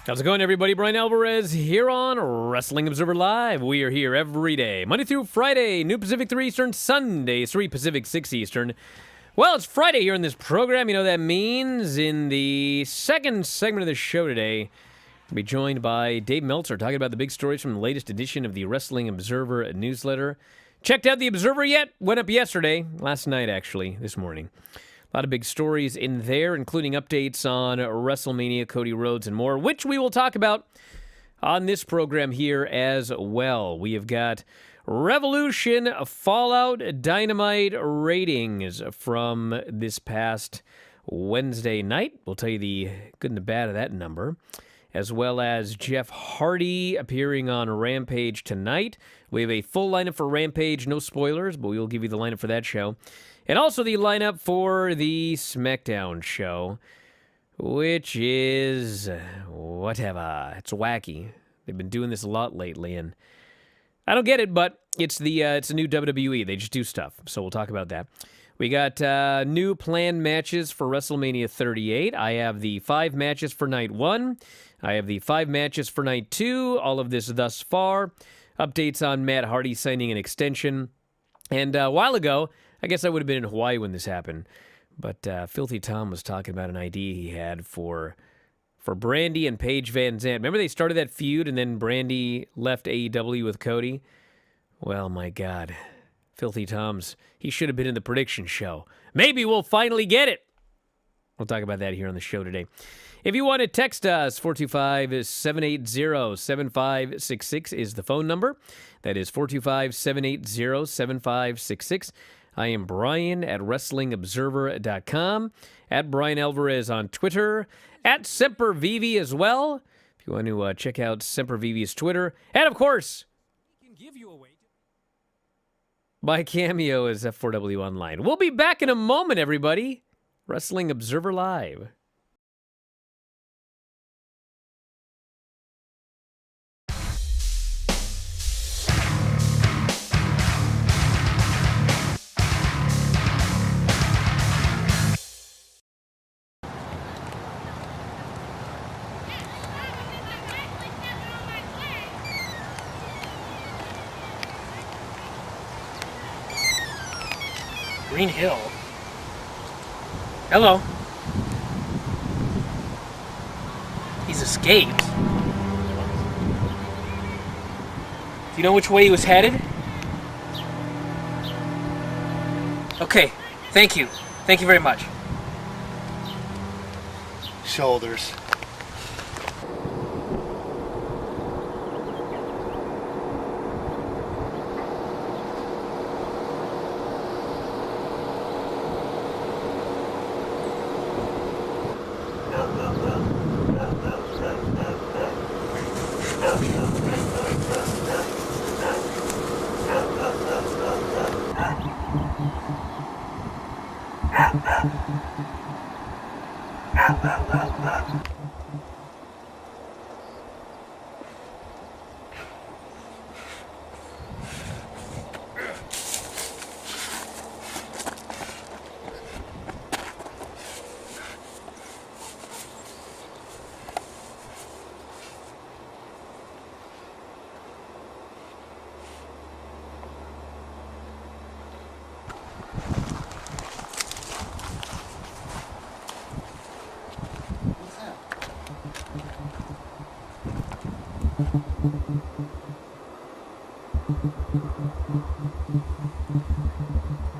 How's it going, everybody? Bryan Alvarez here on Wrestling Observer Live. We are here every day, Monday through Friday, noon Pacific 3 Eastern, Sunday 3 Pacific 6 Eastern. Well, it's Friday here in this program. You know what that means. In the second segment of the show today, we'll be joined by Dave Meltzer talking about the big stories from the latest edition of the Wrestling Observer newsletter. Checked out the Observer yet? Went up yesterday, last night actually, this morning. A lot of big stories in there, including updates on WrestleMania, Cody Rhodes, and more, which we will talk about on this program here as well. We have got Revolution, Fallout, Dynamite ratings from this past Wednesday night. We'll tell you the good and the bad of that number, as well as Jeff Hardy appearing on Rampage tonight. We have a full lineup for Rampage, no spoilers, but we will give you the lineup for that show. And also the lineup for the SmackDown show, which is, whatever, it's wacky. They've been doing this a lot lately, and I don't get it, but it's a new WWE. They just do stuff, so we'll talk about that. We got new planned matches for WrestleMania 38. I have the 5 matches for Night 1. I have the 5 matches for Night 2. All of this thus far. Updates on Matt Hardy signing an extension. And a while ago, I guess I would have been in Hawaii when this happened, but Filthy Tom was talking about an idea he had for Brandy and Paige Vanzant. Remember they started that feud and then Brandy left AEW with Cody? Well, my God. Filthy Tom's, he should have been in the prediction show. Maybe we'll finally get it. We'll talk about that here on the show today. If you want to text us, 425-780-7566 is the phone number. That is 425-780-7566. I am Bryan at WrestlingObserver.com, at Bryan Alvarez on Twitter, at Sempervive as well, if you want to check out Sempervive's Twitter. And, of course, my Cameo is F4W Online. We'll be back in a moment, everybody. Wrestling Observer Live. Green Hill. Hello. He's escaped. Do you know which way he was headed? Okay, thank you. Thank you very much. Shoulders.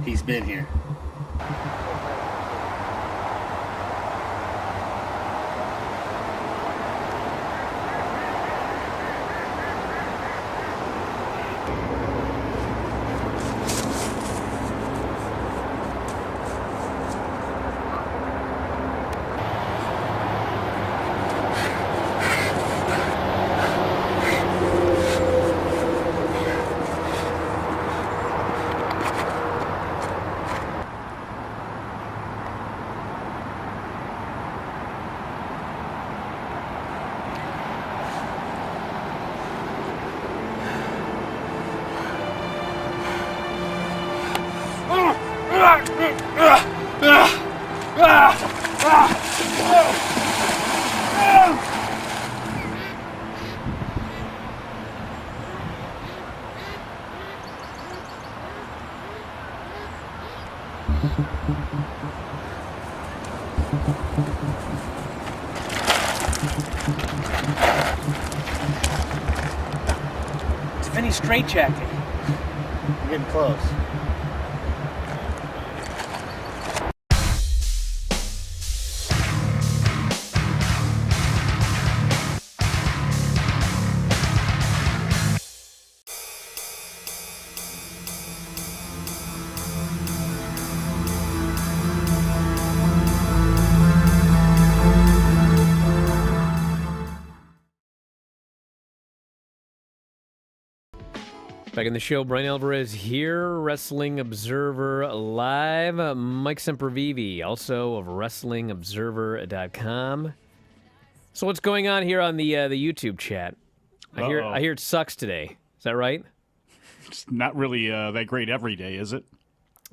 He's been here. It's Vinny's straitjacket. You're getting close. Back in the show, Bryan Alvarez here, Wrestling Observer Live. Mike Sempervive, also of WrestlingObserver.com. So what's going on here on the YouTube chat? I hear it sucks today. Is that right? It's not really that great every day, is it?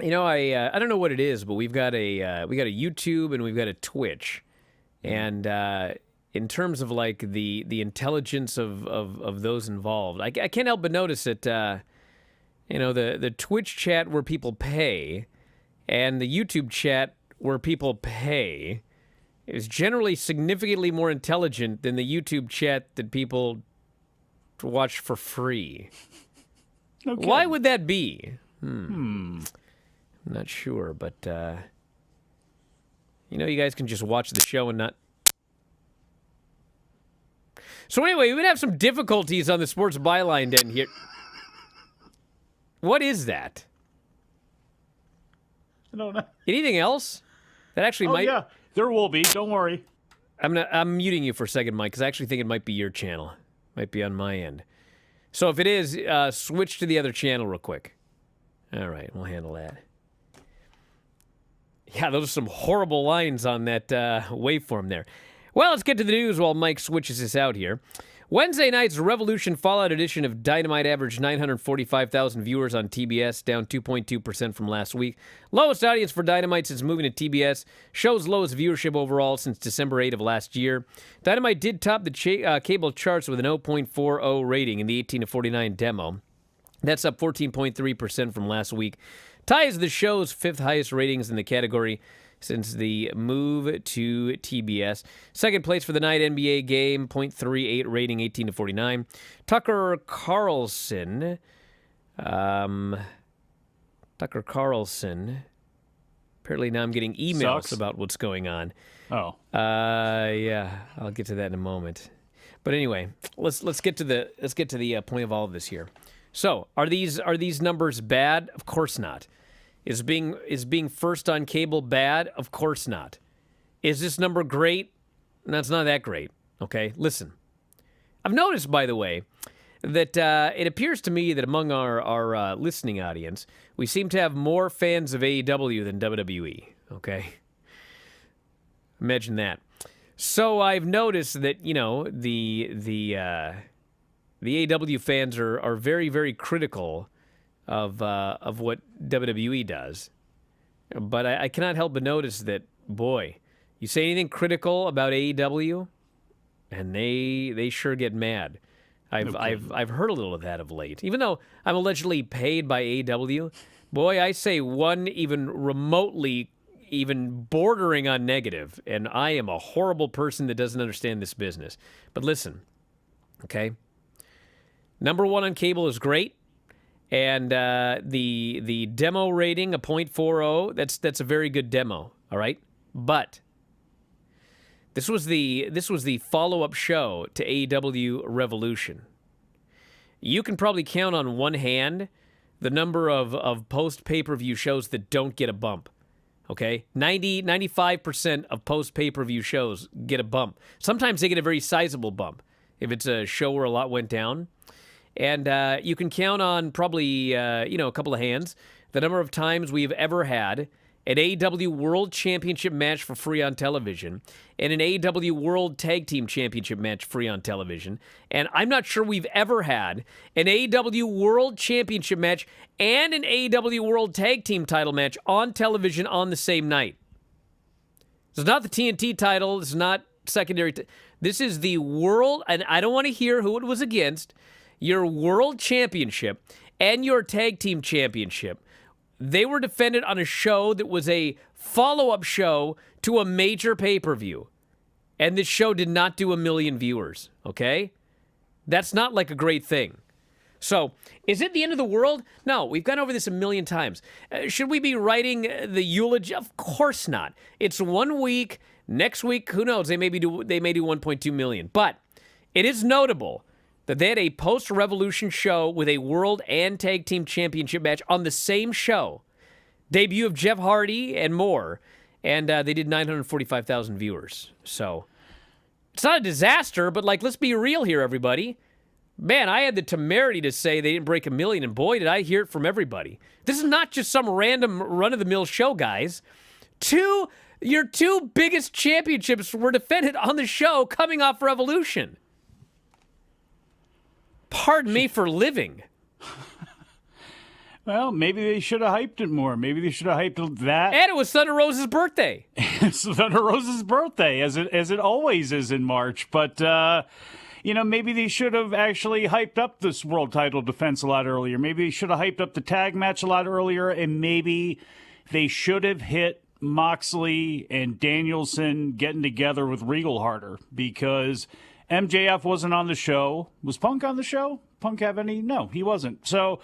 You know, I don't know what it is, but we've got a YouTube and we've got a Twitch, and in terms of like the intelligence of those involved, I can't help but notice that the Twitch chat where people pay and the YouTube chat where people pay is generally significantly more intelligent than the YouTube chat that people watch for free. Okay. Why would that be? I'm not sure, but you guys can just watch the show and not. So anyway, we would have some difficulties on the sports byline end here. What is that? I don't know. Anything else? That actually might. Yeah, there will be. Don't worry. I'm muting you for a second, Mike, because I actually think it might be your channel. Might be on my end. So if it is, switch to the other channel real quick. All right, we'll handle that. Yeah, those are some horrible lines on that waveform there. Well, let's get to the news while Mike switches this out here. Wednesday night's Revolution Fallout edition of Dynamite averaged 945,000 viewers on TBS, down 2.2% from last week. Lowest audience for Dynamite since moving to TBS. Show's lowest viewership overall since December 8 of last year. Dynamite did top the cable charts with an 0.40 rating in the 18 to 49 demo. That's up 14.3% from last week. Ties the show's fifth highest ratings in the category since the move to TBS. Second place for the night NBA game, 0.38 rating, 18 to 49. Tucker Carlson. Apparently now I'm getting emails about what's going on. Oh. Yeah, I'll get to that in a moment. But anyway, let's get to the point of all of this here. So, are these numbers bad? Of course not. Is being first on cable bad? Of course not. Is this number great? No, it's not that great. Okay, listen. I've noticed, by the way, that it appears to me that among our listening audience, we seem to have more fans of AEW than WWE. Okay, imagine that. So I've noticed that the AEW fans are very, very critical of what WWE does. But I cannot help but notice that, boy, you say anything critical about AEW, and they sure get mad. I've heard a little of that of late. Even though I'm allegedly paid by AEW, boy, I say one even remotely, even bordering on negative, and I am a horrible person that doesn't understand this business. But listen, okay? Number one on cable is great. And the demo rating, a 0.40, that's a very good demo, all right? But this was the follow-up show to AEW Revolution. You can probably count on one hand the number of post-pay-per-view shows that don't get a bump, okay? 95% of post-pay-per-view shows get a bump. Sometimes they get a very sizable bump if it's a show where a lot went down. And you can count on probably, a couple of hands, the number of times we've ever had an AEW World Championship match for free on television and an AEW World Tag Team Championship match free on television. And I'm not sure we've ever had an AEW World Championship match and an AEW World Tag Team title match on television on the same night. This is not the TNT title. This is not secondary. This is the world, and I don't want to hear who it was against. Your World Championship and your Tag Team Championship they were defended on a show that was a follow-up show to a major pay-per-view. And this show did not do 1 million viewers, okay? That's not like a great thing. So, is it the end of the world? No, we've gone over this 1 million times. Should we be writing the eulogy? Of course not. It's 1 week. Next week, who knows? They may do 1.2 million. But it is notable that they had a post-Revolution show with a World and Tag Team Championship match on the same show. Debut of Jeff Hardy and more. And they did 945,000 viewers. So, it's not a disaster, but, let's be real here, everybody. Man, I had the temerity to say they didn't break 1 million, and boy, did I hear it from everybody. This is not just some random run-of-the-mill show, guys. Your two biggest championships were defended on the show coming off Revolution. Pardon me for living. Well, maybe they should have hyped it more. Maybe they should have hyped that. And it was Thunder Rosa's birthday. It's Thunder Rosa's birthday, as it always is in March. But, maybe they should have actually hyped up this world title defense a lot earlier. Maybe they should have hyped up the tag match a lot earlier. And maybe they should have hit Moxley and Danielson getting together with Regal harder. Because MJF wasn't on the show. Was Punk on the show? Punk have any? No, he wasn't. So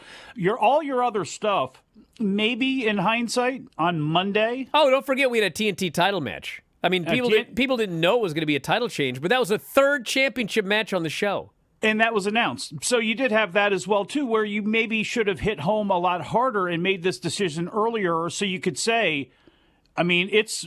all your other stuff, maybe in hindsight, on Monday. Oh, don't forget we had a TNT title match. I mean, people didn't know it was going to be a title change, but that was a third championship match on the show. And that was announced. So you did have that as well, too, where you maybe should have hit home a lot harder and made this decision earlier so you could say, I mean, it's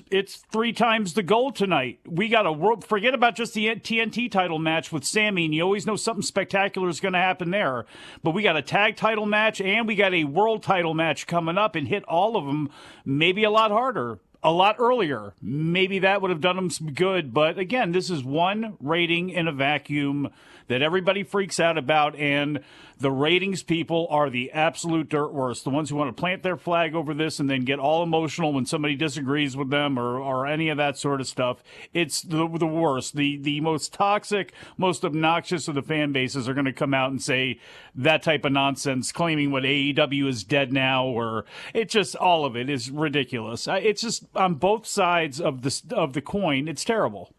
3 times the goal tonight. We got forget about just the TNT title match with Sammy, and you always know something spectacular is going to happen there. But we got a tag title match, and we got a world title match coming up, and hit all of them maybe a lot harder, a lot earlier. Maybe that would have done them some good. But again, this is one rating in a vacuum that everybody freaks out about, and the ratings people are the absolute dirt worst. The ones who want to plant their flag over this and then get all emotional when somebody disagrees with them or any of that sort of stuff. It's the worst. The most toxic, most obnoxious of the fan bases are going to come out and say that type of nonsense, claiming what AEW is dead now, or it's just all of it is ridiculous. It's just on both sides of the coin. It's terrible.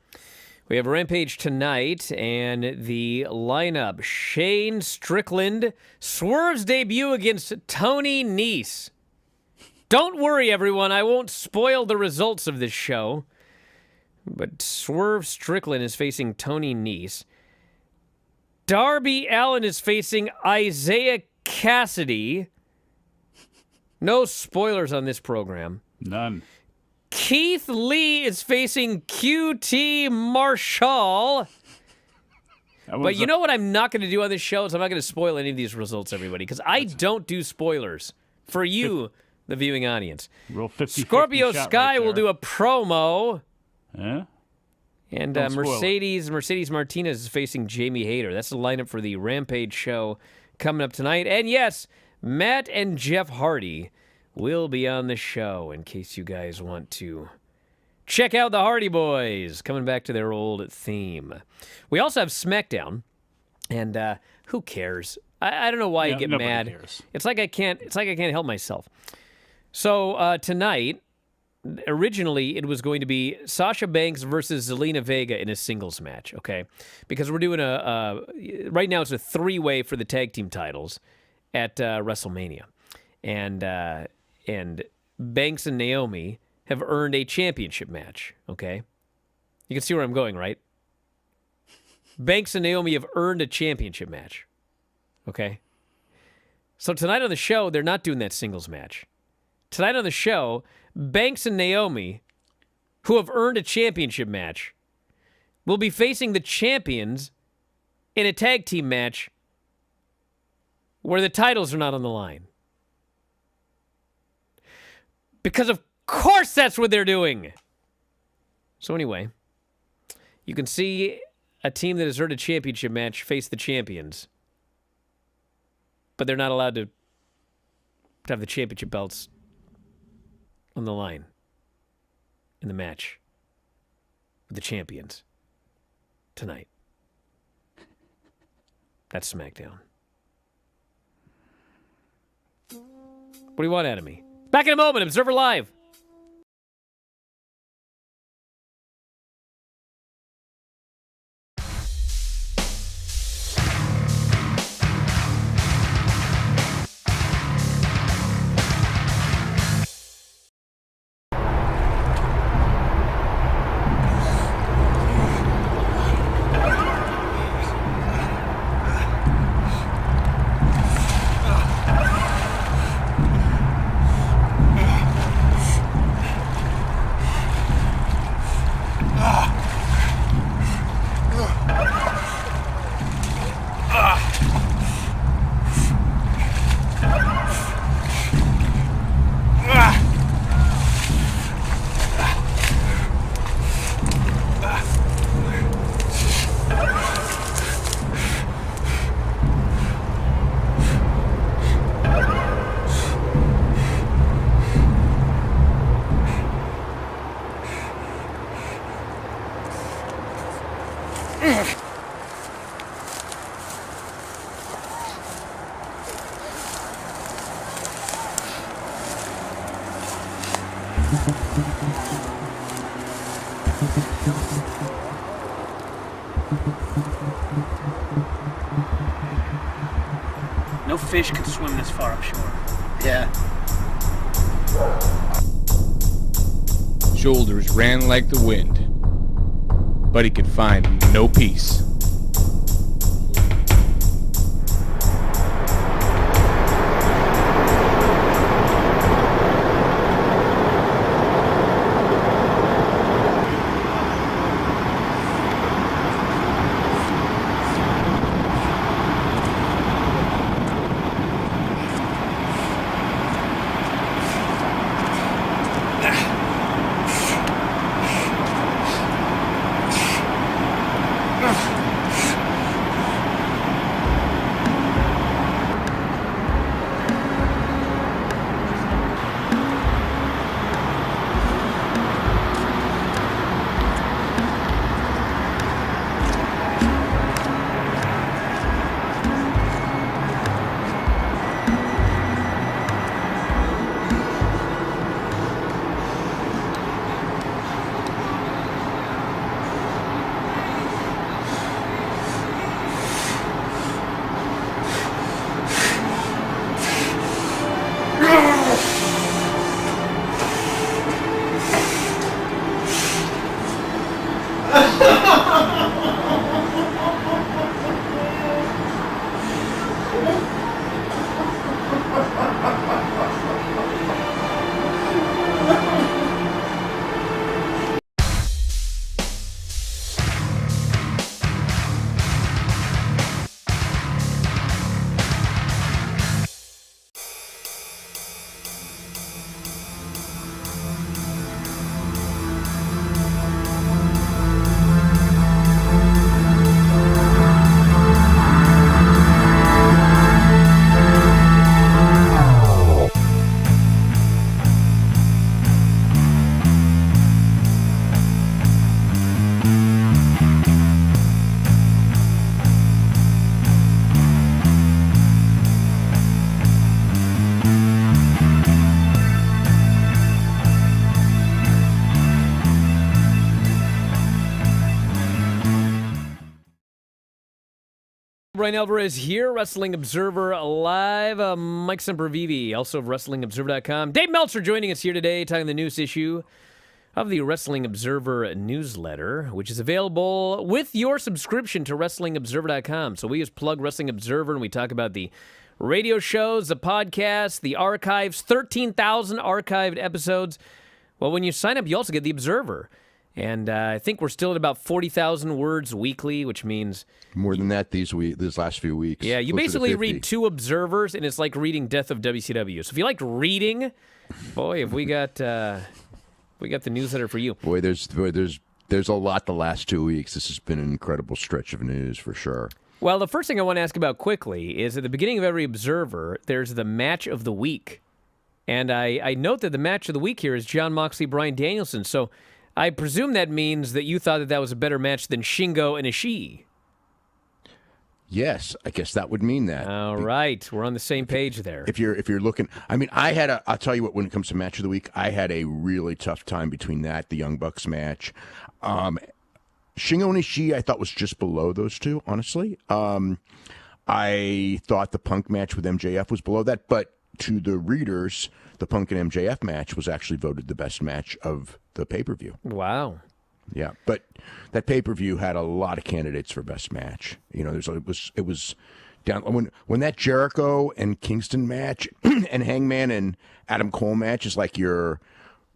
We have Rampage tonight, and the lineup. Shane Strickland, Swerve's debut against Tony Nese. Don't worry, everyone. I won't spoil the results of this show. But Swerve Strickland is facing Tony Nese. Darby Allin is facing Isaiah Cassidy. No spoilers on this program. None. Keith Lee is facing QT Marshall. But you know what I'm not going to do on this show is I'm not going to spoil any of these results, everybody, because I don't do spoilers for you, the viewing audience. Real 50-50 Scorpio shot Sky right will do a promo. Yeah? And Mercedes Martinez is facing Jamie Hayter. That's the lineup for the Rampage show coming up tonight. And yes, Matt and Jeff Hardy will be on the show in case you guys want to check out the Hardy Boys coming back to their old theme. We also have SmackDown, and who cares? I don't know why you get mad. Cares. It's like I can't help myself. So tonight, originally it was going to be Sasha Banks versus Zelina Vega in a singles match. Okay, because we're doing right now it's a 3-way for the tag team titles at WrestleMania, and Banks and Naomi have earned a championship match, okay? You can see where I'm going, right? Banks and Naomi have earned a championship match, okay? So tonight on the show, they're not doing that singles match. Tonight on the show, Banks and Naomi, who have earned a championship match, will be facing the champions in a tag team match where the titles are not on the line. Because of course that's what they're doing. So anyway, you can see a team that has earned a championship match face the champions. But they're not allowed to have the championship belts on the line in the match with the champions tonight. That's SmackDown. What do you want out of me? Back in a moment, Observer Live. No fish can swim this far upshore. Yeah. Shoulders ran like the wind, but he could find no peace. Bryan Alvarez here, Wrestling Observer Live. Mike Sempervive, also of WrestlingObserver.com. Dave Meltzer joining us here today, talking the newest issue of the Wrestling Observer newsletter, which is available with your subscription to WrestlingObserver.com. So we just plug Wrestling Observer, and we talk about the radio shows, the podcasts, the archives, 13,000 archived episodes. Well, when you sign up, you also get the Observer. And I think we're still at about 40,000 words weekly, which means... More than that these last few weeks. Yeah, you basically read 2 Observers, and it's like reading Death of WCW. So if you like reading, boy, have we got the newsletter for you. Boy, there's a lot the last 2 weeks. This has been an incredible stretch of news for sure. Well, the first thing I want to ask about quickly is at the beginning of every Observer, there's the match of the week. And I note that the match of the week here is Jon Moxley, Bryan Danielson. So I presume that means that you thought that was a better match than Shingo and Ishii. Yes, I guess that would mean that. All right, we're on the same page there. If you're looking, I mean, I'll tell you what. When it comes to match of the week, I had a really tough time between that, the Young Bucks match. Shingo Ishii, I thought was just below those two. Honestly, I thought the Punk match with MJF was below that, but to the readers, the Punk and MJF match was actually voted the best match of the pay-per-view. Wow. Yeah, but that pay-per-view had a lot of candidates for best match. You know, it was down when that Jericho and Kingston match and Hangman and Adam Cole match is like your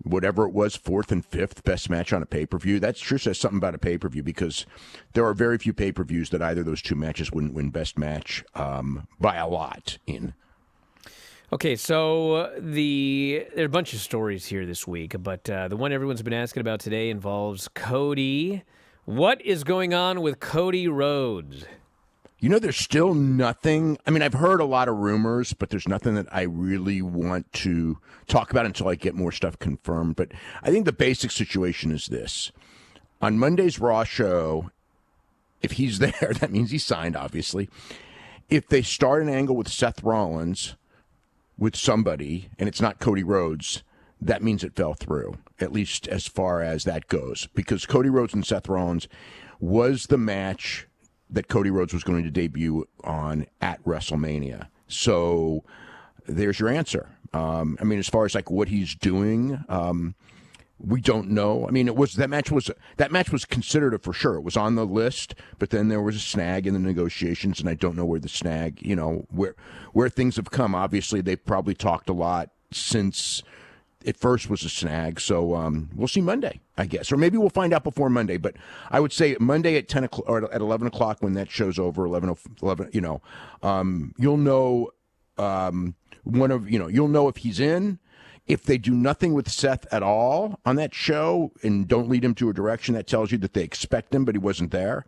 whatever it was, 4th and 5th best match on a pay-per-view. That sure says something about a pay-per-view, because there are very few pay-per-views that either of those two matches wouldn't win best match by a lot in. Okay, so there are a bunch of stories here this week, but the one everyone's been asking about today involves Cody. What is going on with Cody Rhodes? You know, there's still nothing. I mean, I've heard a lot of rumors, but there's nothing that I really want to talk about until I get more stuff confirmed. But I think the basic situation is this. On Monday's Raw show, if he's there, that means he's signed, obviously. If they start an angle with Seth Rollins with somebody, and it's not Cody Rhodes, that means it fell through, at least as far as that goes. Because Cody Rhodes and Seth Rollins was the match that Cody Rhodes was going to debut on at WrestleMania. So there's your answer. I mean, as far as like what he's doing, we don't know. I mean, that match was considered for sure. It was on the list, but then there was a snag in the negotiations, and I don't know where the snag, where things have come. Obviously, they've probably talked a lot since it first was a snag. So we'll see Monday, I guess, or maybe we'll find out before Monday. But I would say Monday at 10 o'clock or at 11 o'clock when that show's over, 11, you'll know you'll know if he's in. If they do nothing with Seth at all on that show and don't lead him to a direction, that tells you that they expect him, but he wasn't there.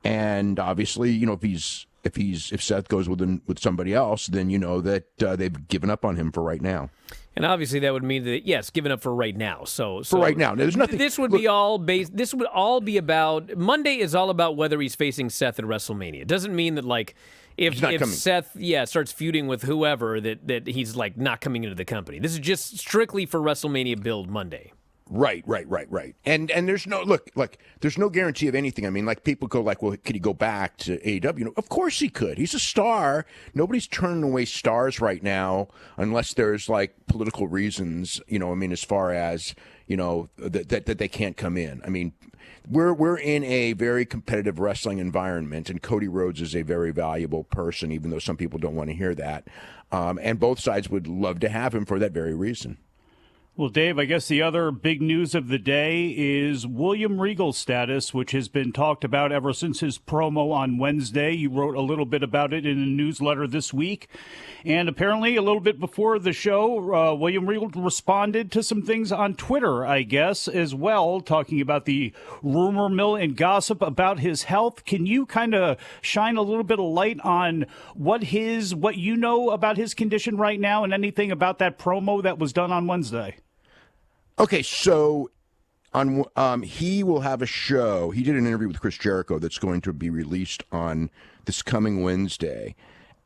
And obviously, if Seth goes with somebody else, then you know that they've given up on him for right now. And obviously, that would mean that yes, given up for right now. So for right now, there's nothing. This would all be about Monday. Is all about whether he's facing Seth at WrestleMania. It doesn't mean that like. If Seth, starts feuding with whoever, that he's like not coming into the company. This is just strictly for WrestleMania build Monday. Right. And there's there's no guarantee of anything. I mean, like people go like, well, could he go back to AEW? Of course he could. He's a star. Nobody's turning away stars right now unless there's like political reasons. As far as that they can't come in. I mean. We're in a very competitive wrestling environment, and Cody Rhodes is a very valuable person, even though some people don't want to hear that. And both sides would love to have him for that very reason. Well, Dave, I guess the other big news of the day is William Regal's status, which has been talked about ever since his promo on Wednesday. You wrote a little bit about it in a newsletter this week. And apparently a little bit before the show, William Regal responded to some things on Twitter, I guess, as well, talking about the rumor mill and gossip about his health. Can you kind of shine a little bit of light on what you know about his condition right now and anything about that promo that was done on Wednesday? Okay, so he will have a show. He did an interview with Chris Jericho that's going to be released on this coming Wednesday,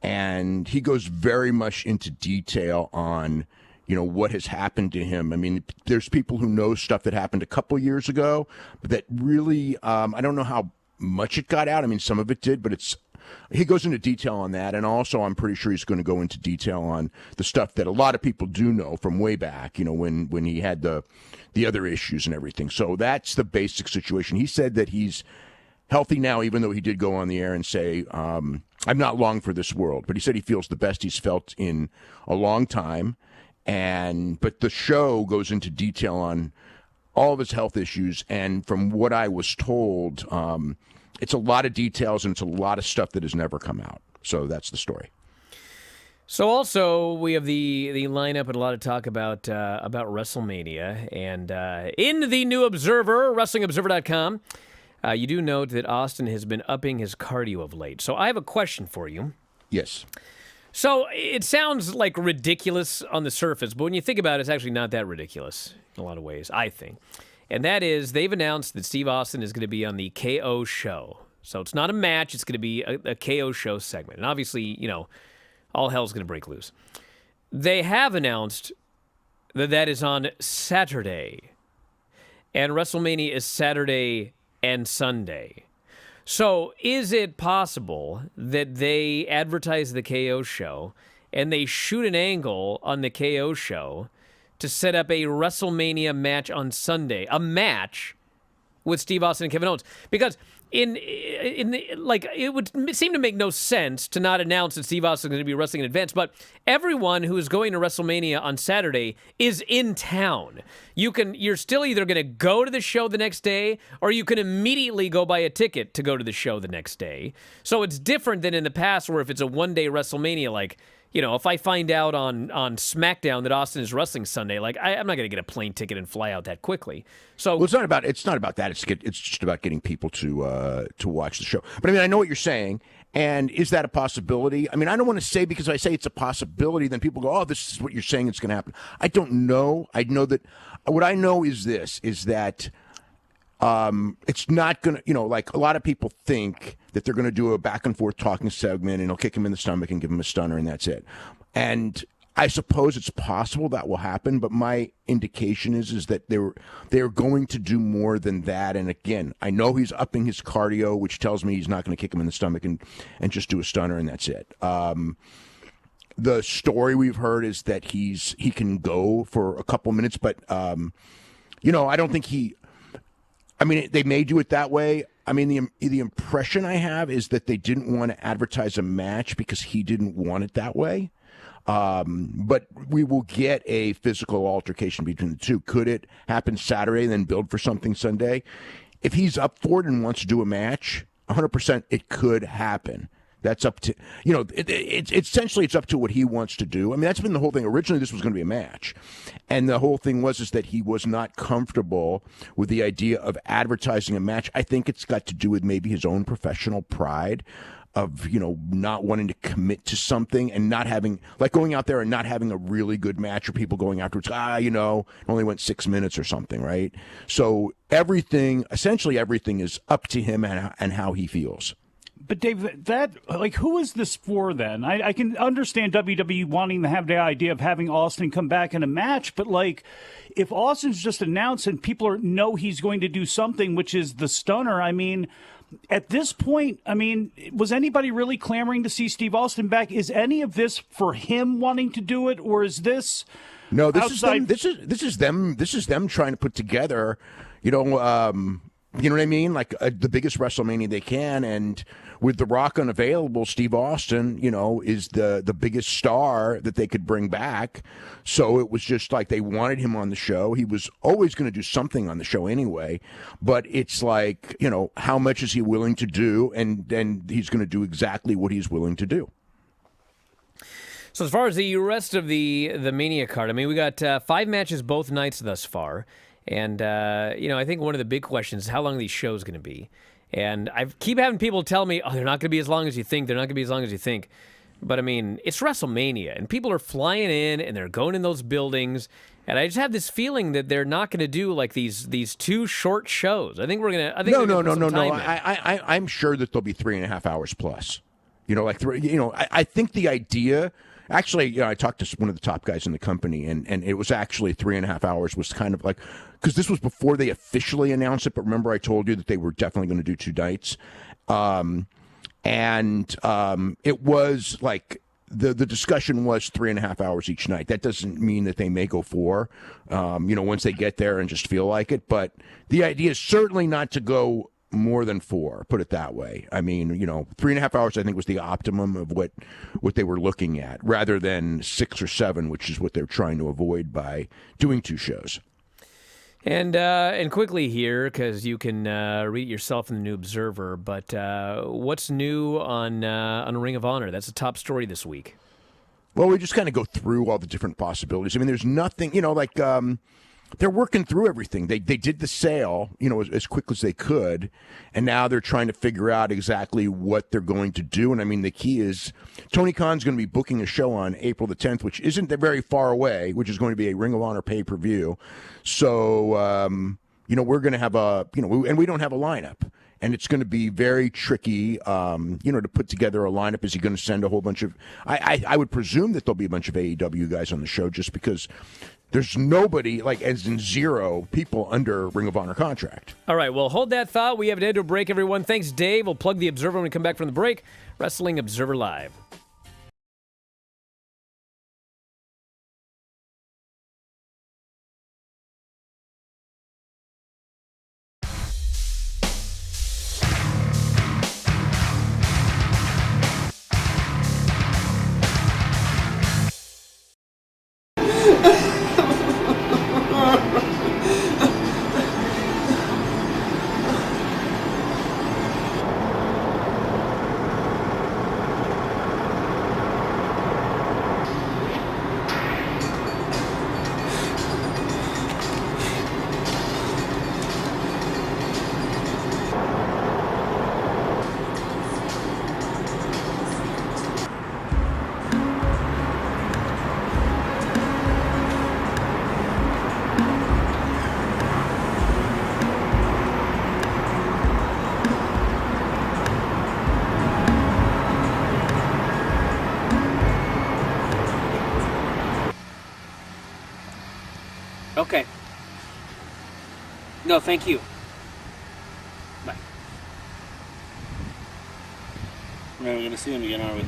and he goes very much into detail on what has happened to him. I mean, there's people who know stuff that happened a couple years ago, but that really I don't know how much it got out. I mean, some of it did, but he goes into detail on that, and also I'm pretty sure he's going to go into detail on the stuff that a lot of people do know from way back, when he had the other issues and everything. So that's the basic situation. He said that he's healthy now, even though he did go on the air and say, I'm not long for this world. But he said he feels the best he's felt in a long time. But the show goes into detail on all of his health issues, and from what I was told, it's a lot of details, and it's a lot of stuff that has never come out. So that's the story. So also we have the lineup and a lot of talk about WrestleMania. And in the New Observer, WrestlingObserver.com, you do note that Austin has been upping his cardio of late. So I have a question for you. Yes. So it sounds like ridiculous on the surface, but when you think about it, it's actually not that ridiculous in a lot of ways, I think. And that is, they've announced that Steve Austin is going to be on the KO show. So it's not a match. It's going to be a KO show segment. And obviously, all hell's going to break loose. They have announced that is on Saturday. And WrestleMania is Saturday and Sunday. So is it possible that they advertise the KO show and they shoot an angle on the KO show to set up a WrestleMania match on Sunday? A match with Steve Austin and Kevin Owens? Because it would seem to make no sense to not announce that Steve Austin is going to be wrestling in advance, but everyone who is going to WrestleMania on Saturday is in town. You're still either going to go to the show the next day, or you can immediately go buy a ticket to go to the show the next day. So it's different than in the past, where if it's a one-day WrestleMania, if I find out on SmackDown that Austin is wrestling Sunday, I'm not going to get a plane ticket and fly out that quickly. So it's not about that. It's just about getting people to watch the show. But I know what you're saying. And is that a possibility? I don't want to say, because if I say it's a possibility, then people go, "Oh, this is what you're saying it's going to happen." I don't know. I know that what I know is this: is that it's not going to, a lot of people think that they're going to do a back and forth talking segment and they'll kick him in the stomach and give him a stunner and that's it. And I suppose it's possible that will happen, but my indication is that they're going to do more than that. And again, I know he's upping his cardio, which tells me he's not going to kick him in the stomach and just do a stunner and that's it. The story we've heard is that he can go for a couple minutes, but I don't think they may do it that way. The impression I have is that they didn't want to advertise a match because he didn't want it that way. But we will get a physical altercation between the two. Could it happen Saturday and then build for something Sunday? If he's up for it and wants to do a match, 100% it could happen. That's up to, essentially it's up to what he wants to do. That's been the whole thing. Originally, this was going to be a match. And the whole thing was that he was not comfortable with the idea of advertising a match. I think it's got to do with maybe his own professional pride of, not wanting to commit to something and not having, going out there and not having a really good match, or people going afterwards, it only went 6 minutes or something, right? So essentially everything is up to him and how he feels. But Dave, who is this for then? I can understand WWE wanting to have the idea of having Austin come back in a match, but if Austin's just announced and people know he's going to do something, which is the stunner, at this point, was anybody really clamoring to see Steve Austin back? Is any of this for him wanting to do it, or is this? No, this outside... is them. This is them trying to put together, you know what I mean? The biggest WrestleMania they can, and with The Rock unavailable, Steve Austin, is the biggest star that they could bring back. So it was just they wanted him on the show. He was always going to do something on the show anyway, but it's how much is he willing to do? And then he's going to do exactly what he's willing to do. So as far as the rest of the Mania card, we got 5 matches both nights thus far. And, I think one of the big questions is how long are these shows going to be? And I keep having people tell me, they're not going to be as long as you think. They're not going to be as long as you think. But, it's WrestleMania, and people are flying in, and they're going in those buildings. And I just have this feeling that they're not going to do, these 2 short shows. I think we're going to... No. I'm sure that they'll be 3.5 hours plus. I think the idea... Actually, I talked to one of the top guys in the company, and it was actually 3.5 hours was kind of because this was before they officially announced it, but remember I told you that they were definitely going to do 2 nights. It was the discussion was 3.5 hours each night. That doesn't mean that they may go 4, once they get there and just feel like it. But the idea is certainly not to go more than 4, put it that way. 3.5 hours I think was the optimum of what they were looking at, rather than 6 or 7, which is what they're trying to avoid by doing 2 shows. And quickly here, because you can read it yourself in the New Observer, but what's new on Ring of Honor? That's the top story this week. Well, we just kind of go through all the different possibilities. There's nothing, they're working through everything. They did the sale, as quick as they could, and now they're trying to figure out exactly what they're going to do. And the key is Tony Khan's going to be booking a show on April the 10th, which isn't very far away, which is going to be a Ring of Honor pay-per-view. So, we're going to have and we don't have a lineup. and it's going to be very tricky, to put together a lineup. Is he going to send a whole bunch of? I would presume that there'll be a bunch of AEW guys on the show, just because there's nobody, like as in zero people under Ring of Honor contract. All right, well, hold that thought. We have to head to a break, everyone. Thanks, Dave. We'll plug the Observer when we come back from the break. Wrestling Observer Live. Okay. No, thank you. Bye. We're going to see him again, aren't we?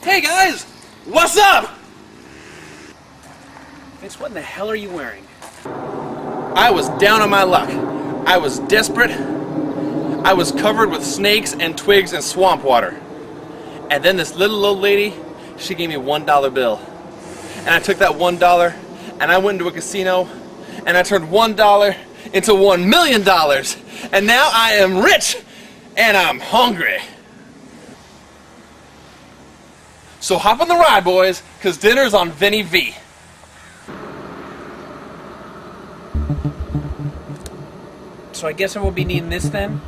Hey guys! What's up? Vince, what in the hell are you wearing? I was down on my luck. I was desperate. I was covered with snakes and twigs and swamp water. And then this little old lady, she gave me a $1 bill. And I took that $1 and I went into a casino and I turned $1 into $1 million. And now I am rich and I'm hungry. So hop on the ride, boys, because dinner's on Vinny V. So I guess I will be needing this then?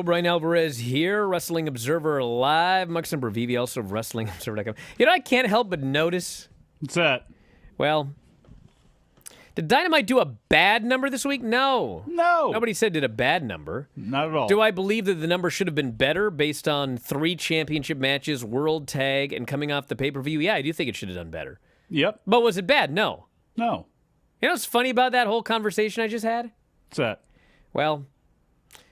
Bryan Alvarez here, Wrestling Observer Live. Mike Sempervive, also of WrestlingObserver.com. You know, I can't help but notice. What's that? Well, did Dynamite do a bad number this week? No. No. Nobody said did a bad number. Not at all. Do I believe that the number should have been better based on 3 championship matches, World Tag, and coming off the pay-per-view? Yeah, I do think it should have done better. Yep. But was it bad? No. No. You know what's funny about that whole conversation I just had? What's that? Well,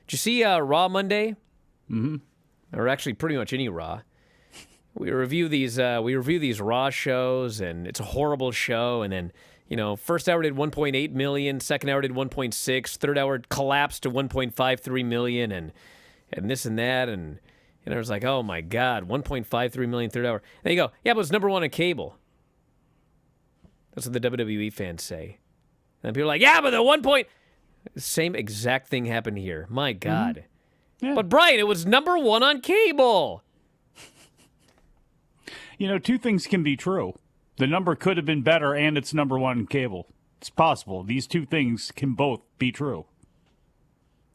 did you see Raw Monday? Mm-hmm. Or actually pretty much any Raw. We review these Raw shows, and it's a horrible show. And then, you know, first hour did 1.8 million, second hour did 1.6, third hour collapsed to 1.53 million, and this and that. And I was like, oh my God, 1.53 million third hour. And you go, yeah, but it's number 1 on cable. That's what the WWE fans say. And people are like, yeah, but the 1 point... Same exact thing happened here. My God. Mm-hmm. Yeah. But, Brian, it was number 1 on cable. Two things can be true. The number could have been better, and it's number one in cable. It's possible. These two things can both be true.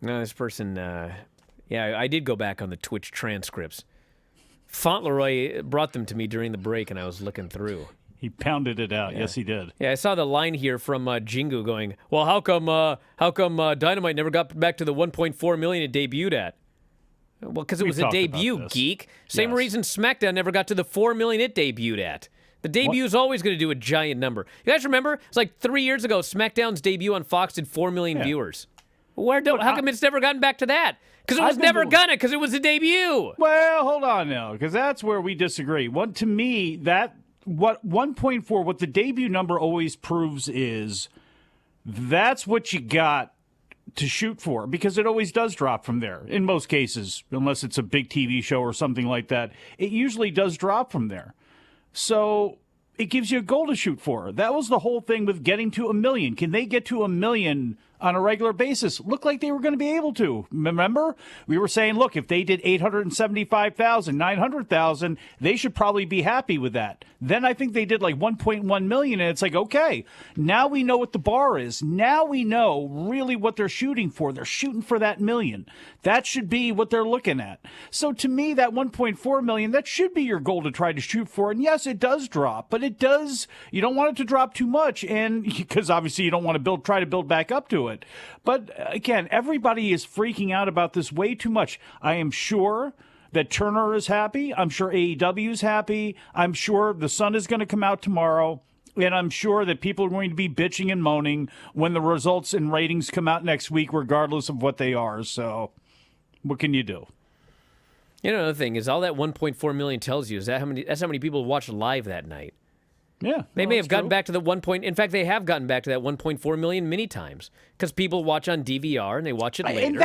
No, this person, I did go back on the Twitch transcripts. Fauntleroy brought them to me during the break, and I was looking through. He pounded it out. Yeah. Yes, he did. Yeah, I saw the line here from Jingu going, well, how come Dynamite never got back to the 1.4 million it debuted at? Well, because it was a debut, geek. Same reason SmackDown never got to the 4 million it debuted at. The debut is always going to do a giant number. You guys remember? It's like 3 years ago, SmackDown's debut on Fox did 4 million viewers. How come it's never gotten back to that? Because it was never gonna, because it was a debut. Well, hold on now, because that's where we disagree. To me, what 1.4, what the debut number always proves is that's what you got to shoot for, because it always does drop from there. In most cases, unless it's a big TV show or something like that, it usually does drop from there. So it gives you a goal to shoot for. That was the whole thing with getting to 1 million. Can they get to 1 million on a regular basis? Looked like they were going to be able to. Remember? We were saying, look, if they did 875,000, 900,000, they should probably be happy with that. Then I think they did like 1.1 million, and it's like, okay, now we know what the bar is. Now we know really what they're shooting for. They're shooting for that million. That should be what they're looking at. So to me, that 1.4 million, that should be your goal to try to shoot for. And yes, it does drop, but it does, you don't want it to drop too much, and because obviously you don't want to try to build back up to it. But again, everybody is freaking out about this way too much. I am sure that Turner is happy. I'm sure AEW is happy. I'm sure the Sun is going to come out tomorrow. And I'm sure that people are going to be bitching and moaning when the results and ratings come out next week, regardless of what they are. So what can you do? Another thing is all that 1.4 million tells you is that's how many people watched live that night. Yeah, they may have gotten back to the 1 point. In fact, they have gotten back to that 1.4 million many times because people watch on DVR and they watch it later. And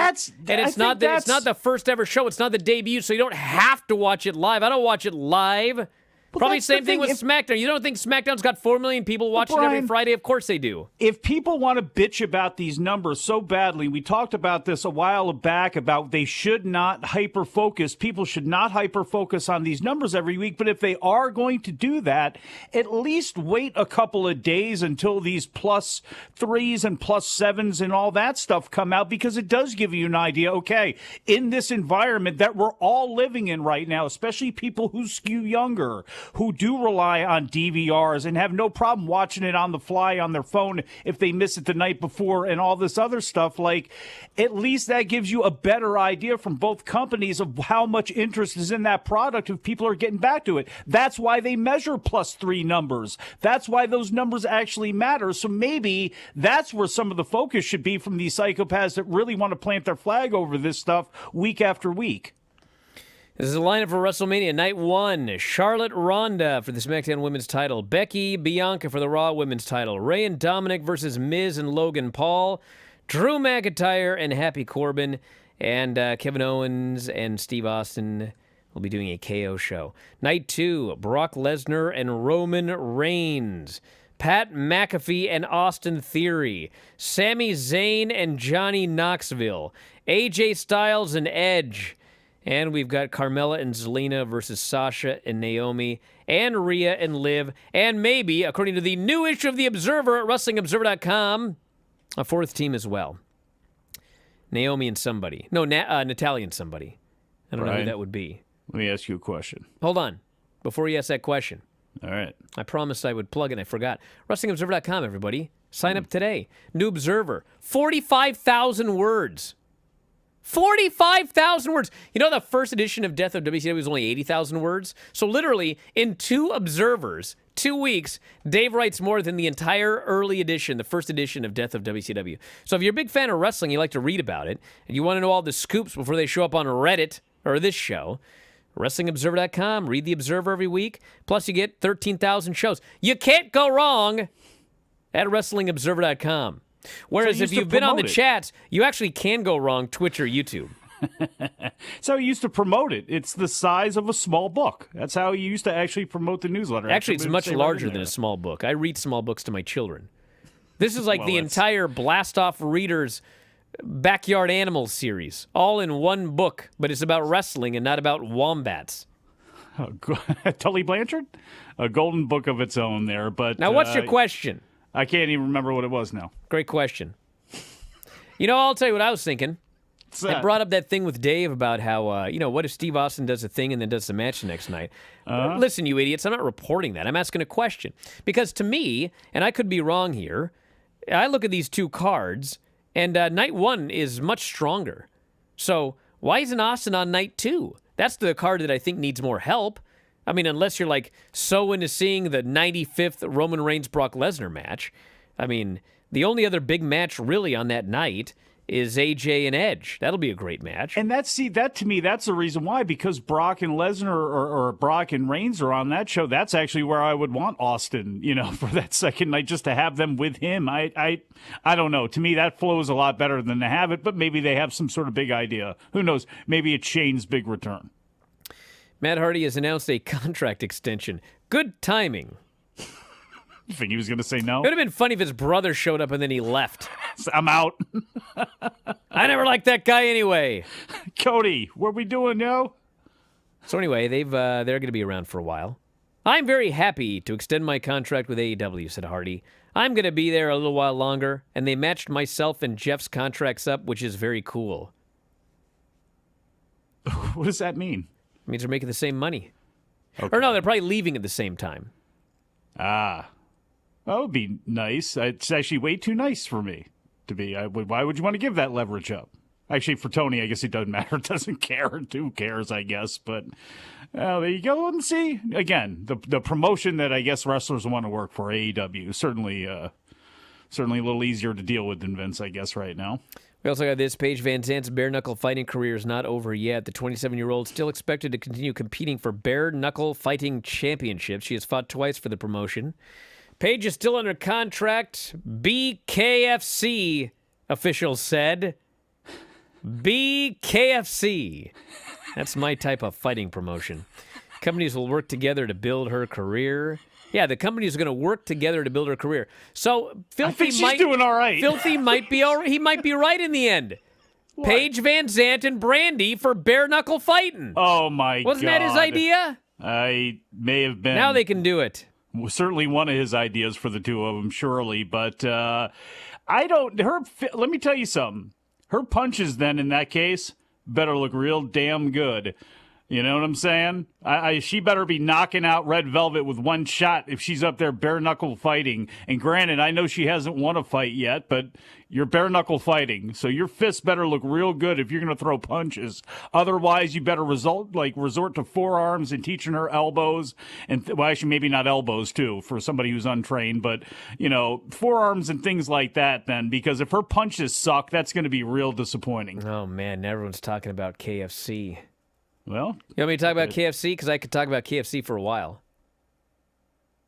it's not the first ever show. It's not the debut, so you don't have to watch it live. I don't watch it live. Well, probably the same thing with SmackDown. You don't think SmackDown's got 4 million people watching it every Friday? Of course they do. If people want to bitch about these numbers so badly, we talked about this a while back about they should not hyper-focus. People should not hyper-focus on these numbers every week. But if they are going to do that, at least wait a couple of days until these +3s and +7s and all that stuff come out, because it does give you an idea, okay, in this environment that we're all living in right now, especially people who skew younger, who do rely on DVRs and have no problem watching it on the fly on their phone if they miss it the night before and all this other stuff, like, at least that gives you a better idea from both companies of how much interest is in that product if people are getting back to it. That's why they measure +3 numbers. That's why those numbers actually matter. So maybe that's where some of the focus should be from these psychopaths that really want to plant their flag over this stuff week after week. This is the lineup for WrestleMania Night 1. Charlotte Ronda for the SmackDown Women's title. Becky Bianca for the Raw Women's title. Rey and Dominic versus Miz and Logan Paul. Drew McIntyre and Happy Corbin. And Kevin Owens and Steve Austin will be doing a KO show. Night 2, Brock Lesnar and Roman Reigns. Pat McAfee and Austin Theory. Sami Zayn and Johnny Knoxville. AJ Styles and Edge. And we've got Carmella and Zelina versus Sasha and Naomi, and Rhea and Liv, and maybe, according to the new issue of The Observer at WrestlingObserver.com, a fourth team as well. Naomi and somebody. No, Natalia and somebody. I don't know who that would be. Let me ask you a question. Hold on. Before you ask that question. All right. I promised I would plug it, and I forgot. WrestlingObserver.com, everybody. Sign up today. New Observer. 45,000 words. 45,000 words. You know, the first edition of Death of WCW was only 80,000 words? So literally, in 2 Observers, 2 weeks, Dave writes more than the entire early edition, the first edition of Death of WCW. So if you're a big fan of wrestling, you like to read about it, and you want to know all the scoops before they show up on Reddit, or this show, WrestlingObserver.com, read The Observer every week, plus you get 13,000 shows. You can't go wrong at WrestlingObserver.com. Whereas if you've been on the chats, you actually can go wrong Twitch or YouTube. So he used to promote it. It's the size of a small book. That's how he used to actually promote the newsletter. Actually, it's much larger than a small book. I read small books to my children. This is like the entire Blast-Off Readers Backyard Animals series, all in one book, but it's about wrestling and not about wombats. Tully Blanchard? A golden book of its own there. But Now, what's your question? I can't even remember what it was now. Great question. I'll tell you what I was thinking. I brought up that thing with Dave about how, what if Steve Austin does a thing and then does the match the next night? Listen, you idiots, I'm not reporting that. I'm asking a question. Because to me, and I could be wrong here, I look at these two cards, and night one is much stronger. So why isn't Austin on night two? That's the card that I think needs more help. I mean, unless you're so into seeing the 95th Roman Reigns-Brock Lesnar match. I mean, the only other big match really on that night is AJ and Edge. That'll be a great match. And that to me, that's the reason why, because Brock and Lesnar or Brock and Reigns are on that show. That's actually where I would want Austin, for that second night, just to have them with him. I don't know. To me, that flows a lot better than to have it, but maybe they have some sort of big idea. Who knows? Maybe it's Shane's big return. Matt Hardy has announced a contract extension. Good timing. You think he was going to say no? It would have been funny if his brother showed up and then he left. I'm out. I never liked that guy anyway. Cody, what are we doing now? So anyway, they're going to be around for a while. I'm very happy to extend my contract with AEW, said Hardy. I'm going to be there a little while longer, and they matched myself and Jeff's contracts up, which is very cool. What does that mean? It means they're making the same money. Okay. Or no, they're probably leaving at the same time. Ah. That would be nice. It's actually way too nice for me to be. Why would you want to give that leverage up? Actually, for Tony, I guess it doesn't matter. Doesn't care. Who cares, I guess. But there you go. And see, again, the promotion that I guess wrestlers want to work for, AEW, certainly a little easier to deal with than Vince, I guess, right now. We also got this. Paige Vanzant's bare-knuckle fighting career is not over yet. The 27-year-old still expected to continue competing for bare-knuckle fighting championships. She has fought twice for the promotion. Paige is still under contract. BKFC, officials said. BKFC. That's my type of fighting promotion. Companies will work together to build her career. Yeah, the companies are going to work together to build her career. So Filthy she's doing all right. Filthy might be all right. He might be right in the end. What? Paige Vanzant and Brandy for bare knuckle fighting. Oh my God! Wasn't that his idea? I may have been. Now they can do it. Certainly one of his ideas for the two of them, surely. But I don't. Let me tell you something. Her punches, then, in that case, better look real damn good. You know what I'm saying? She better be knocking out Red Velvet with one shot if she's up there bare-knuckle fighting. And granted, I know she hasn't won a fight yet, but you're bare-knuckle fighting. So your fists better look real good if you're going to throw punches. Otherwise, you better resort to forearms and teaching her elbows. And well, actually, maybe not elbows, too, for somebody who's untrained. But, forearms and things like that, then. Because if her punches suck, that's going to be real disappointing. Oh, man, everyone's talking about KFC. Well, you want me to talk about KFC? Because I could talk about KFC for a while.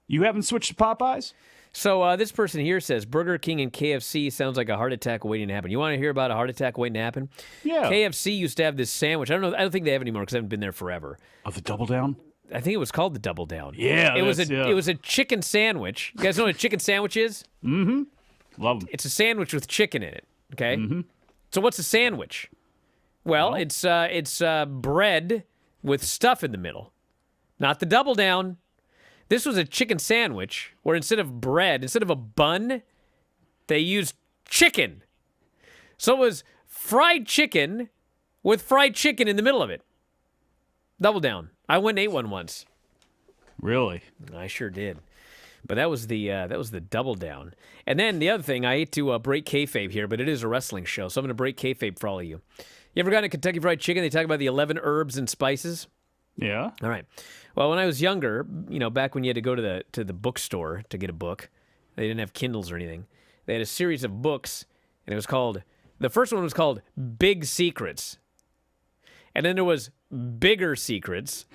You haven't switched to Popeyes? So this person here says Burger King and KFC sounds like a heart attack waiting to happen. You want to hear about a heart attack waiting to happen? Yeah. KFC used to have this sandwich. I don't think they have anymore because I haven't been there forever. Oh, the Double Down? I think it was called the Double Down. Yeah, it was a chicken sandwich. You guys know what a chicken sandwich is? Mm-hmm. Love them. It's a sandwich with chicken in it. Okay. Mm-hmm. So what's a sandwich? Well, it's bread with stuff in the middle, not the Double Down. This was a chicken sandwich where instead of a bun, they used chicken. So it was fried chicken with fried chicken in the middle of it. Double Down. I went and ate one once. Really? I sure did. But that was the Double Down. And then the other thing, I hate to break kayfabe here, but it is a wrestling show, so I'm going to break kayfabe for all of you. You ever gone to Kentucky Fried Chicken? They talk about the 11 herbs and spices. Yeah. All right. Well, when I was younger, back when you had to go to the bookstore to get a book, they didn't have Kindles or anything. They had a series of books, and the first one was called Big Secrets. And then there was Bigger Secrets.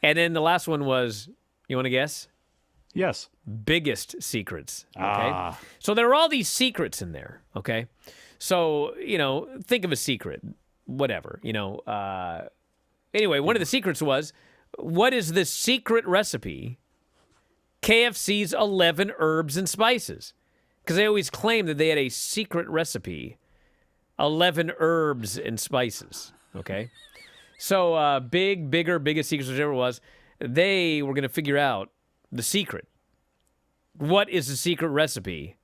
And then the last one was, you want to guess? Yes. Biggest Secrets. Okay. Ah. So there are all these secrets in there. Okay. So, think of a secret, whatever, Anyway, one of the secrets was, what is the secret recipe? KFC's 11 herbs and spices. Because they always claim that they had a secret recipe, 11 herbs and spices, okay? So biggest secret whichever it was, they were going to figure out the secret. What is the secret recipe?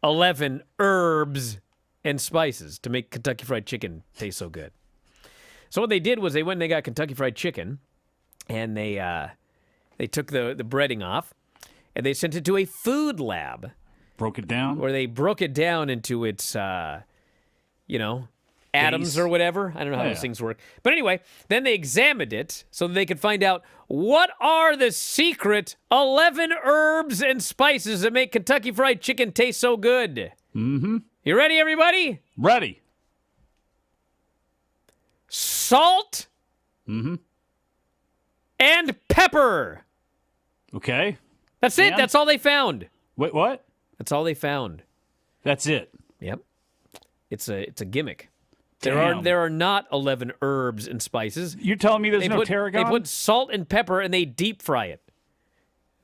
11 herbs and spices to make Kentucky Fried Chicken taste so good. So what they did was they went and they got Kentucky Fried Chicken, and they took the breading off, and they sent it to a food lab. Broke it down? Where they broke it down into its, atoms or whatever. I don't know how those things work. But anyway, then they examined it so that they could find out what are the secret 11 herbs and spices that make Kentucky Fried Chicken taste so good. Mm-hmm. You ready, everybody? Ready. Salt. Mm-hmm. And pepper. Okay. That's it. That's all they found. Wait, what? That's all they found. That's it. Yep. It's a gimmick. Damn. There are not 11 herbs and spices. You're telling me there's no tarragon? They put salt and pepper and they deep fry it.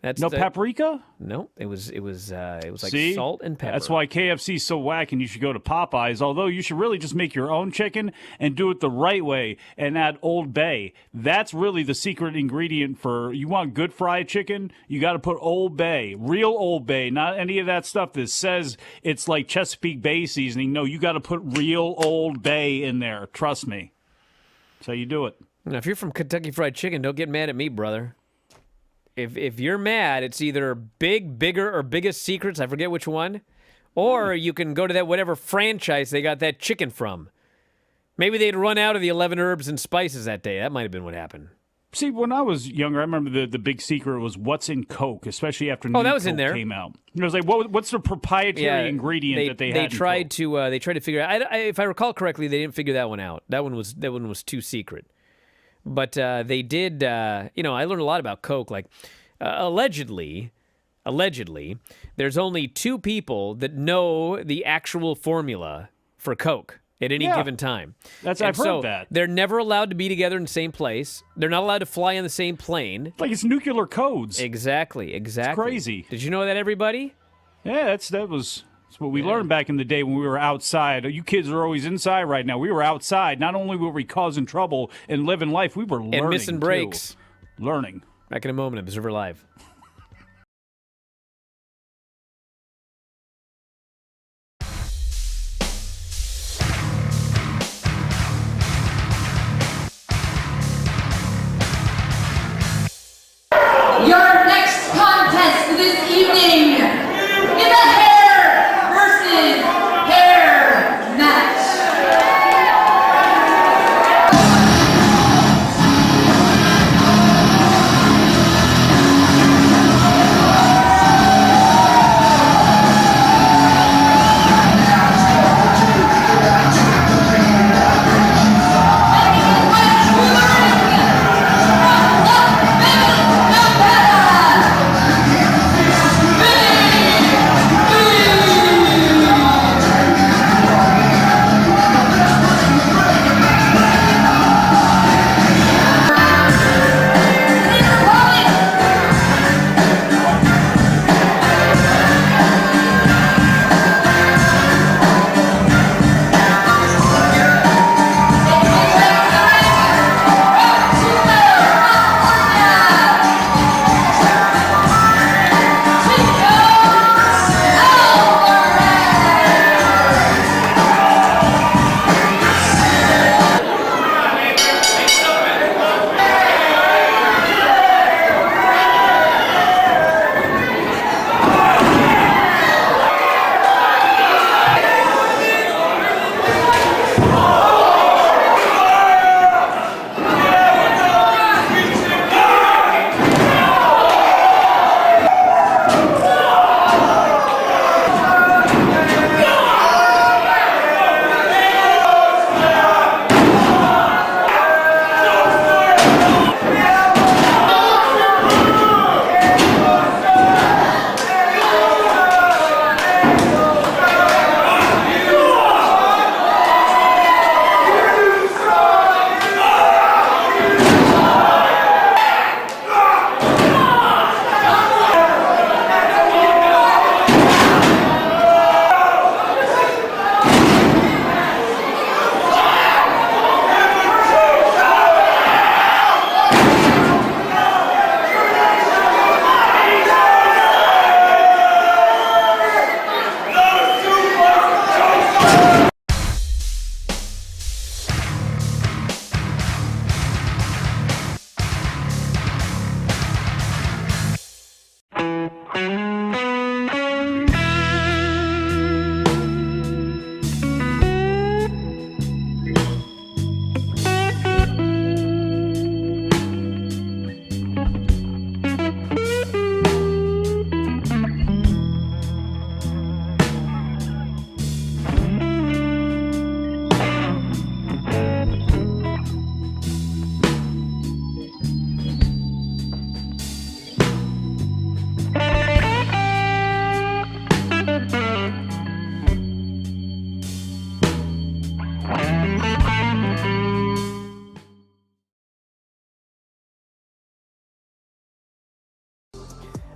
That's no paprika? No, it was like See? salt and pepper. That's why KFC's so whack and you should go to Popeyes, although you should really just make your own chicken and do it the right way and add Old Bay. That's really the secret ingredient for, you want good fried chicken, you got to put Old Bay, real Old Bay, not any of that stuff that says it's like Chesapeake Bay seasoning. No, you got to put real Old Bay in there. Trust me. That's how you do it. Now, if you're from Kentucky Fried Chicken, don't get mad at me, brother. If you're mad, it's either bigger, or biggest secrets, I forget which one, or you can go to that whatever franchise they got that chicken from. Maybe they'd run out of the 11 herbs and spices that day. That might have been what happened. See, when I was younger, I remember the big secret was what's in Coke, especially after New that was Coke in there. came out. It was like, what's the proprietary ingredient that they had? They tried to figure out. If I recall correctly, they didn't figure that one out. That one was too secret. But they did. I learned a lot about Coke. Like allegedly, there's only 2 people that know the actual formula for Coke at any given time. I've heard that. They're never allowed to be together in the same place. They're not allowed to fly on the same plane. Like it's nuclear codes. Exactly. It's crazy. Did you know that, everybody? Yeah, that's what we learned back in the day when we were outside. You kids are always inside right now. We were outside. Not only were we causing trouble and living life, we were learning and missing breaks. Learning. Back in a moment, Observer Live. Your next contest this evening is a hair versus hair match.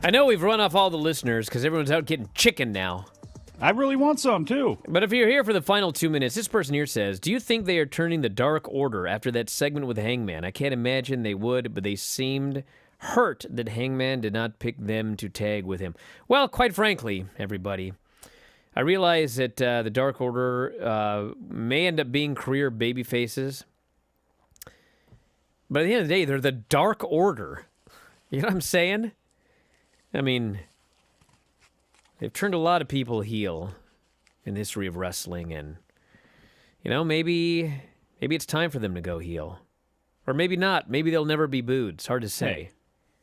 I know we've run off all the listeners because everyone's out getting chicken now. I really want some, too. But if you're here for the final 2 minutes, this person here says, do you think they are turning the Dark Order after that segment with Hangman? I can't imagine they would, but they seemed hurt that Hangman did not pick them to tag with him. Well, quite frankly, everybody, I realize that the Dark Order may end up being career babyfaces. But at the end of the day, they're the Dark Order. You know what I'm saying? I mean, they've turned a lot of people heel in the history of wrestling, and, you know, maybe it's time for them to go heel. Or maybe not. Maybe they'll never be booed. It's hard to say.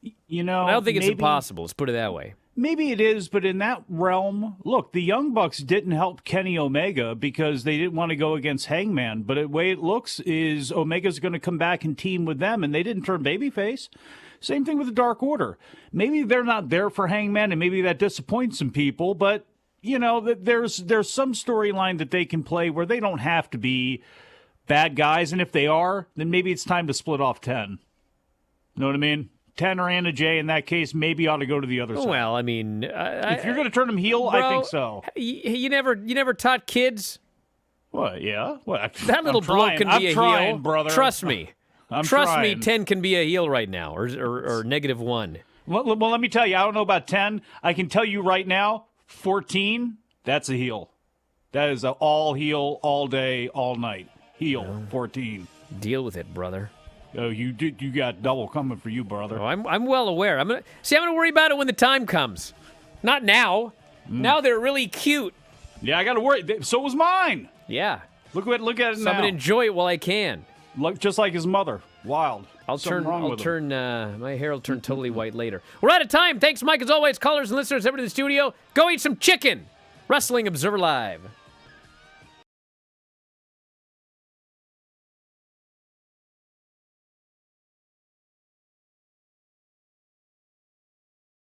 Hey, you know, I don't think it's impossible. Let's put it that way. Maybe it is, but in that realm, look, the Young Bucks didn't help Kenny Omega because they didn't want to go against Hangman. But the way it looks is Omega's going to come back and team with them, and they didn't turn babyface. Same thing with the Dark Order. Maybe they're not there for Hangman, and maybe that disappoints some people. But, you know, there's some storyline that they can play where they don't have to be bad guys. And if they are, then maybe it's time to split off 10. Know what I mean? 10 or Anna Jay in that case maybe ought to go to the other side. Well, I mean, if you're going to turn them heel, bro, I think so. You never taught kids. What? Yeah. What? That little bloke can be a heel, brother. Trust me. I'm Trust trying. me. 10 can be a heel right now, or -1. Well, let me tell you. I don't know about 10. I can tell you right now, 14. That's a heel. That is an all heel, all day, all night heel. 14. Deal with it, brother. Oh, you got double coming for you, brother. Oh, I'm well aware. I'm gonna worry about it when the time comes. Not now. Now they're really cute. Yeah, I got to worry. So was mine. Yeah. Look at it So now. I'm gonna enjoy it while I can. Look just like his mother. Wild. My hair will turn totally white later. We're out of time. Thanks, Mike, as always. Callers and listeners, over to the studio. Go eat some chicken. Wrestling Observer Live.